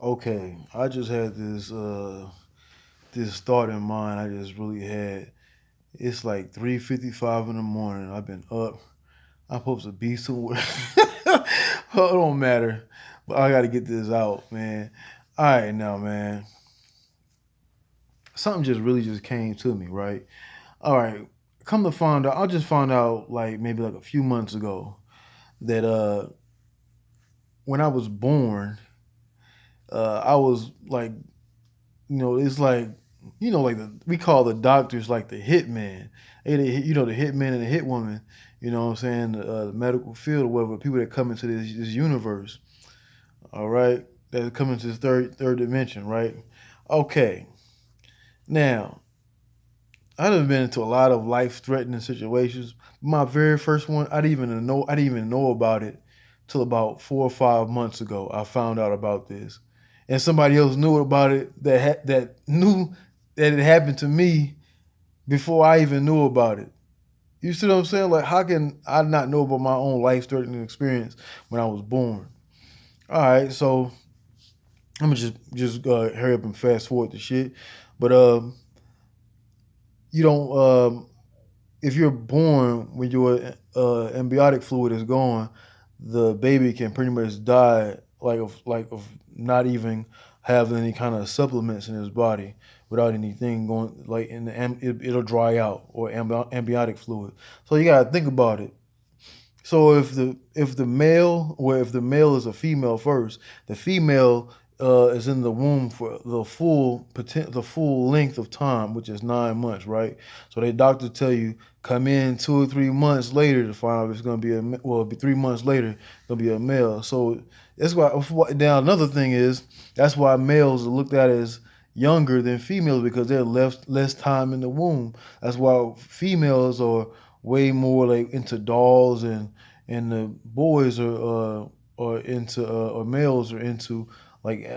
Okay, I just had this thought in mind. I just really had. It's like 3:55 in the morning. I've been up. I'm supposed to be somewhere. It don't matter, but I got to get this out, man. All right, now, man. Something just really just came to me, right? All right. Come to find out, I just found out like maybe like a few months ago that when I was born, I was like, it's like, like we call the doctors like the hitman. The hitman and the hit woman. You know what I'm saying? The medical field or whatever. People that come into this universe. All right, that come into this third dimension. Right. Okay. Now, I've been into a lot of life threatening situations. My very first one, I didn't even know about it till about 4 or 5 months ago. I found out about this, and somebody else knew about it that knew that it happened to me before I even knew about it. You see what I'm saying? Like, how can I not know about my own life threatening experience when I was born? All right, so I'm gonna just hurry up and fast forward the shit. But you don't if you're born when your embryonic fluid is gone, the baby can pretty much die of not even having any kind of supplements in his body without anything going like it'll dry out or embryonic fluid. So you gotta think about it. So if the male is a female first, the female is in the womb for the full length of time, which is 9 months, right? So they doctors tell you come in 2 or 3 months later to find out if it's gonna be it'll be 3 months later it's gonna be a male. So that's why. Now another thing is that's why males are looked at as younger than females because they're left less time in the womb. That's why females are way more like into dolls and the boys are into or males are into like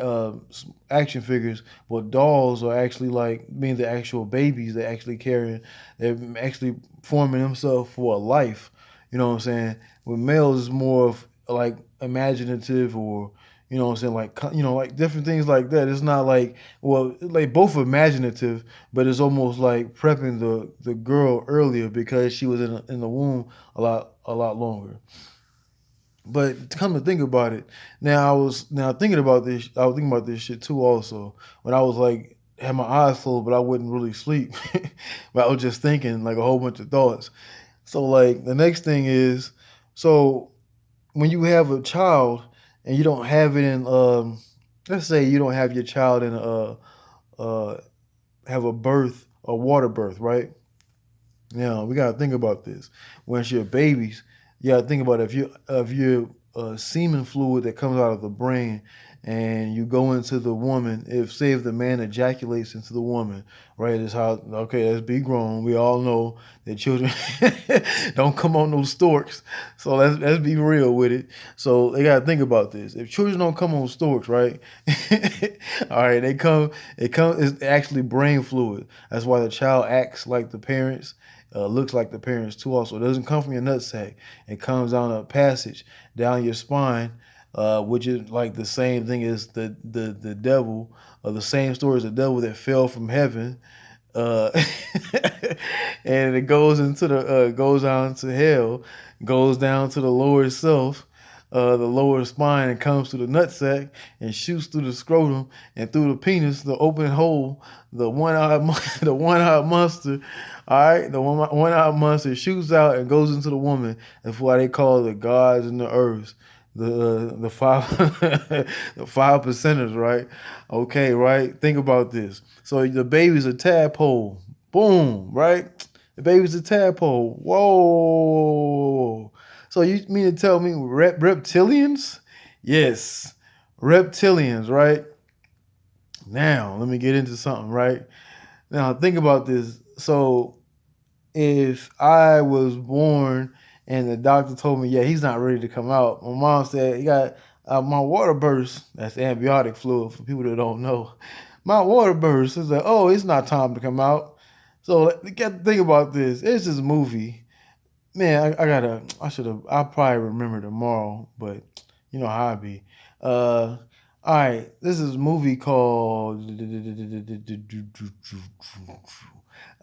action figures, but dolls are actually like being the actual babies they actually carrying, they're actually forming themselves for a life. You know what I'm saying? With males, is more of like imaginative or you know what I'm saying, like like different things like that. It's not like like both imaginative, but it's almost like prepping the girl earlier because she was in the womb a lot longer. But to come to think about it, now thinking about this. I was thinking about this shit too. Also, when I was like had my eyes closed, but I wouldn't really sleep. But I was just thinking like a whole bunch of thoughts. So like the next thing is, so when you have a child and you don't have it in, let's say you don't have your child in uh, have a birth, a water birth, right? Now we gotta think about this. Once you're babies, you gotta think about if you semen fluid that comes out of the brain and you go into the woman, if the man ejaculates into the woman, right? Is how okay, let's be grown. We all know that children don't come on those storks. So let's be real with it. So they gotta think about this. If children don't come on storks, right? All right, it come it's actually brain fluid. That's why the child acts like the parents, looks like the parents too. Also, it doesn't come from your nutsack. It comes down a passage down your spine, which is like the same thing as the devil, or the same story as the devil that fell from heaven, uh, and it goes into the goes down to hell, goes down to the lower self, the lower spine, and comes to the nutsack and shoots through the scrotum and through the penis, the open hole, the the one-eyed monster. All right, the one-eyed monster shoots out and goes into the woman. That's why they call the gods and the earths. The five the 5 percenters, right? Okay, right. Think about this. So the baby's a tadpole. Boom, right? The baby's a tadpole. Whoa. So you mean to tell me reptilians? Yes, reptilians, right? Now let me get into something, right? Now think about this. So if I was born and the doctor told me, yeah, he's not ready to come out, my mom said, he got my water burst. That's antibiotic fluid for people that don't know. My water burst. It's like, oh, it's not time to come out. So you got to think about this. It's this movie. Man, I should have, I'll probably remember tomorrow, but you know how I be. Uh, All right, this is a movie called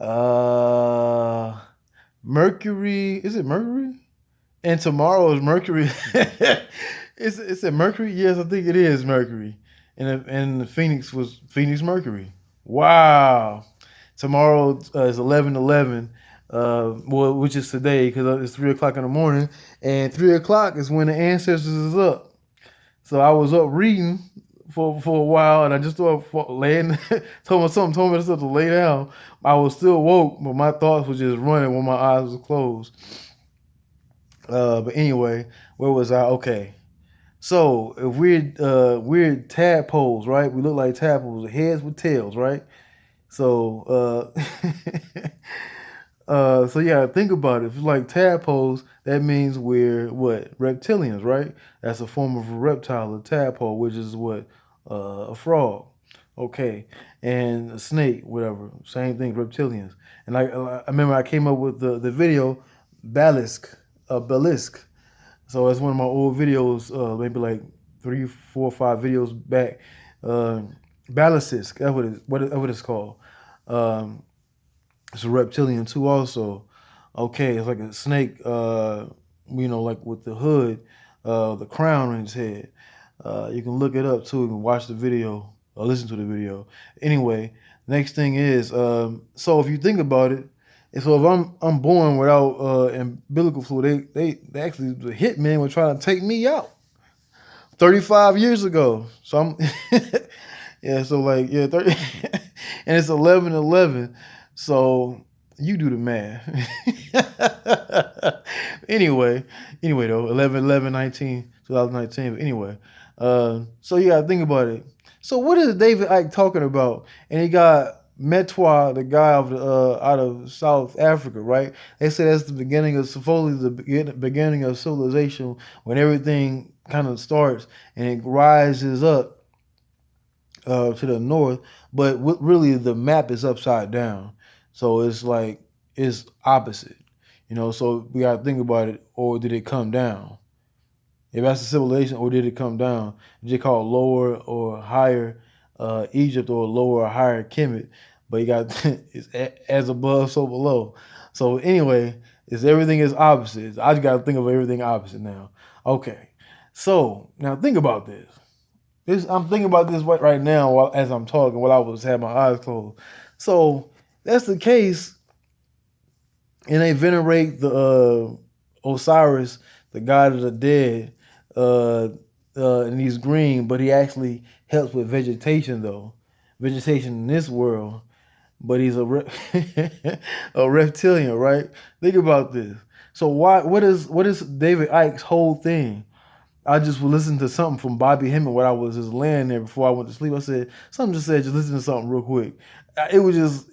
uh Mercury. Is it Mercury? And tomorrow is Mercury. Is it Mercury? Yes, I think it is Mercury. And the Phoenix was Phoenix Mercury. Wow. Tomorrow is 11/11. Well, which is today because it's 3 o'clock in the morning, and 3 o'clock is when the ancestors is up. So I was up reading for a while, and I just started laying. told me to lay down. I was still woke, but my thoughts were just running when my eyes was closed. But anyway, where was I? Okay. So if we're tadpoles, right? We look like tadpoles, heads with tails, right? So so yeah, think about it. If it's like tadpoles, that means we're what? Reptilians, right? That's a form of a reptile, a tadpole, which is what? A frog. Okay. And a snake, whatever. Same thing, reptilians. And I remember I came up with the video Balisk, Balisk. So it's one of my old videos, maybe like 3, 4, 5 videos back. Uh, Balisk, that's what it's called. Um, it's a reptilian too, also. Okay, it's like a snake, like with the hood, the crown on his head. You can look it up too. You can watch the video or listen to the video. Anyway, next thing is, so if you think about it, and so if I'm born without umbilical fluid, they actually the hitman were trying to take me out 35 years ago. So I'm yeah, so like yeah, 30 and it's 11/11. So you do the math. anyway, anyway though, 11/11/19, 2019. But anyway, so you gotta think about it. So what is David Icke talking about? And he got Metwa, the guy out of South Africa, right? They say that's the beginning of supposedly the beginning of civilization when everything kind of starts and it rises up to the north, but really the map is upside down. So it's like it's opposite, So we gotta think about it. Or did it come down? If that's a civilization, or did it come down? Did it call lower or higher Egypt or lower or higher Kemet? But you got it's as above, so below. So anyway, it's everything is opposite. I just got to think of everything opposite now. Okay, so now think about this. I'm thinking about this right now as I'm talking, while I was having my eyes closed. So that's the case, and they venerate the Osiris, the god of the dead, and he's green, but he actually helps with vegetation, though. Vegetation in this world, but he's a reptilian, right? Think about this. So what is David Icke's whole thing? I just would listen to something from Bobby Hemmett when I was just laying there before I went to sleep. I said, something just said, just listen to something real quick. It was just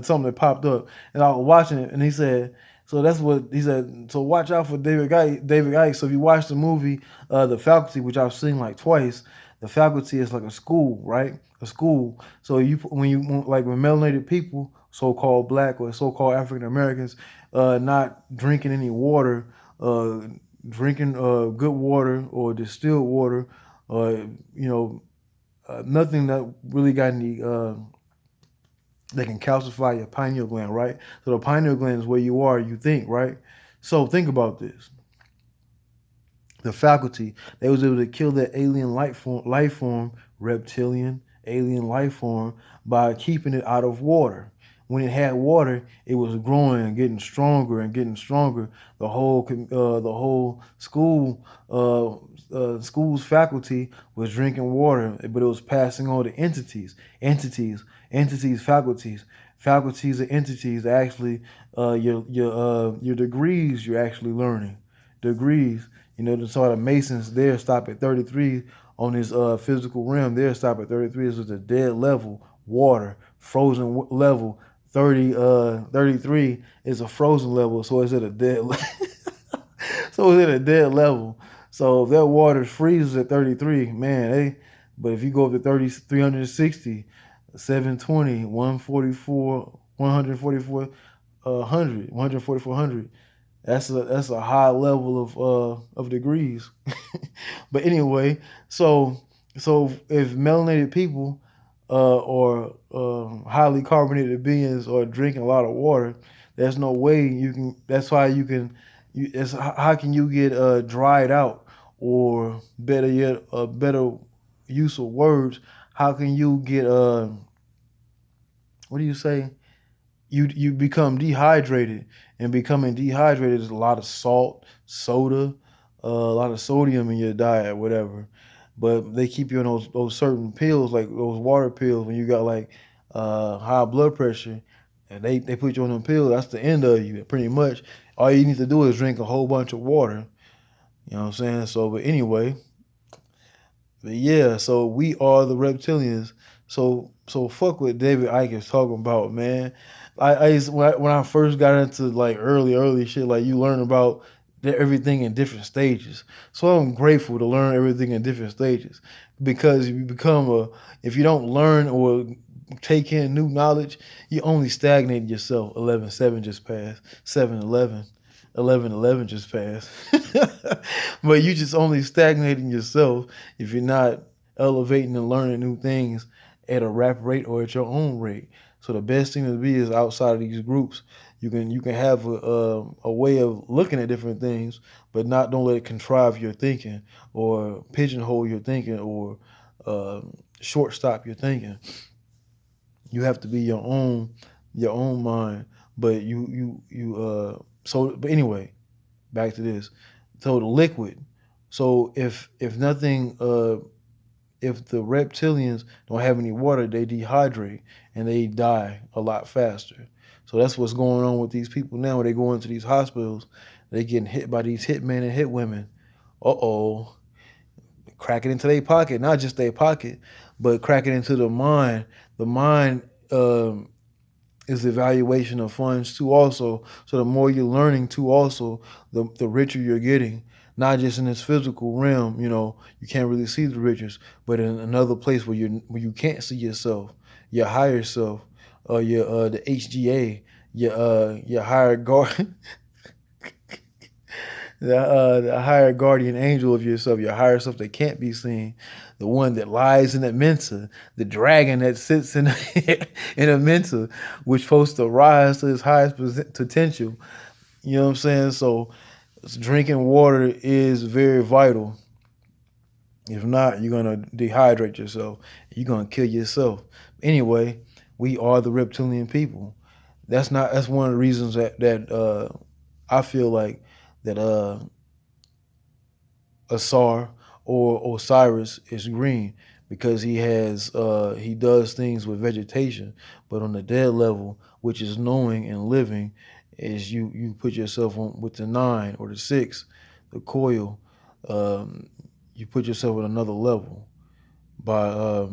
something that popped up. And I was watching it, and he said, so that's what he said. So watch out for David Icke. So if you watch the movie, The Faculty, which I've seen like twice, the faculty is like a school, right? A school. So when melanated people, so-called black or so-called African Americans, not drinking any water, drinking good water or distilled water, nothing that really got any that can calcify your pineal gland, right? So the pineal gland is where you are, you think, right? So think about this. The faculty, they was able to kill that alien life form, reptilian alien life form, by keeping it out of water. When it had water, it was growing and getting stronger and getting stronger. The whole school's faculty was drinking water, but it was passing on to entities, faculties. Faculties are entities. Actually, your degrees you're actually learning. Degrees. The sort of Masons there stop at 33 on this physical realm. They'll stop at 33. This is a dead level, water, frozen level. 33 is a frozen level, so it's at a dead level. So it's at a dead level. So if that water freezes at 33, man, but if you go up to 360, 720, 144, 144, 100, That's a high level of degrees. But anyway, so if melanated people or highly carbonated beings are drinking a lot of water, there's no way you can. That's why you can. How can you get dried out, or better yet, a better use of words? How can you get what do you say? You become dehydrated, and becoming dehydrated is a lot of salt, soda, a lot of sodium in your diet, whatever. But they keep you on those certain pills, like those water pills, when you got like high blood pressure, and they put you on them pills. That's the end of you, pretty much. All you need to do is drink a whole bunch of water. You know what I'm saying? So, but anyway, but yeah, so we are the reptilians. So fuck what David Icke is talking about, man. I used, when I first got into like early shit, like you learn about everything in different stages. So I'm grateful to learn everything in different stages, because if you become a if you don't learn or take in new knowledge, you only stagnate yourself. 11-7 just passed. 7-11. 11-11 just passed. But you just only stagnating yourself if you're not elevating and learning new things at a rapid rate or at your own rate. So the best thing to be is outside of these groups. You can have a way of looking at different things, but don't let it contrive your thinking or pigeonhole your thinking or uh, shortstop your thinking. You have to be your own mind. But but anyway, back to this. So the liquid. So if nothing, if the reptilians don't have any water, they dehydrate and they die a lot faster. So that's what's going on with these people now. When they go into these hospitals, they getting hit by these hitmen and hit women. Uh-oh. Crack it into their pocket, not just their pocket, but crack it into the mind. The mind is the evaluation of funds too also. So the more you're learning too also, the richer you're getting. Not just in this physical realm, you can't really see the riches, but in another place where you can't see yourself, your higher self, your the HGA, your higher guard, the higher guardian angel of yourself, your higher self that can't be seen, the one that lies in that mensa, the dragon that sits in in a mensa, which supposed to rise to its highest potential. You know what I'm saying? So drinking water is very vital. If not, you're gonna dehydrate yourself. You're gonna kill yourself. Anyway, we are the reptilian people. That's one of the reasons that I feel like that Asar or Osiris is green, because he does things with vegetation, but on the dead level, which is knowing and living, is you put yourself on with the 9 or the 6, the coil. Um, you put yourself at another level by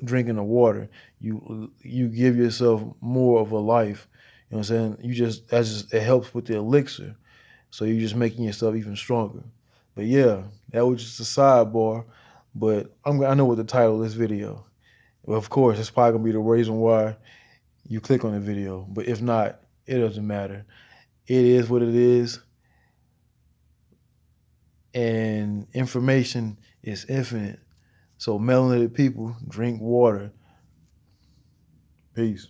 drinking the water. You give yourself more of a life. You know what I'm saying? It helps with the elixir. So you're just making yourself even stronger. But yeah, that was just a sidebar. But I know what the title of this video. Well, of course, it's probably gonna be the reason why you click on the video. But if not, it doesn't matter. It is what it is, and information is infinite. So melanated people drink water. Peace.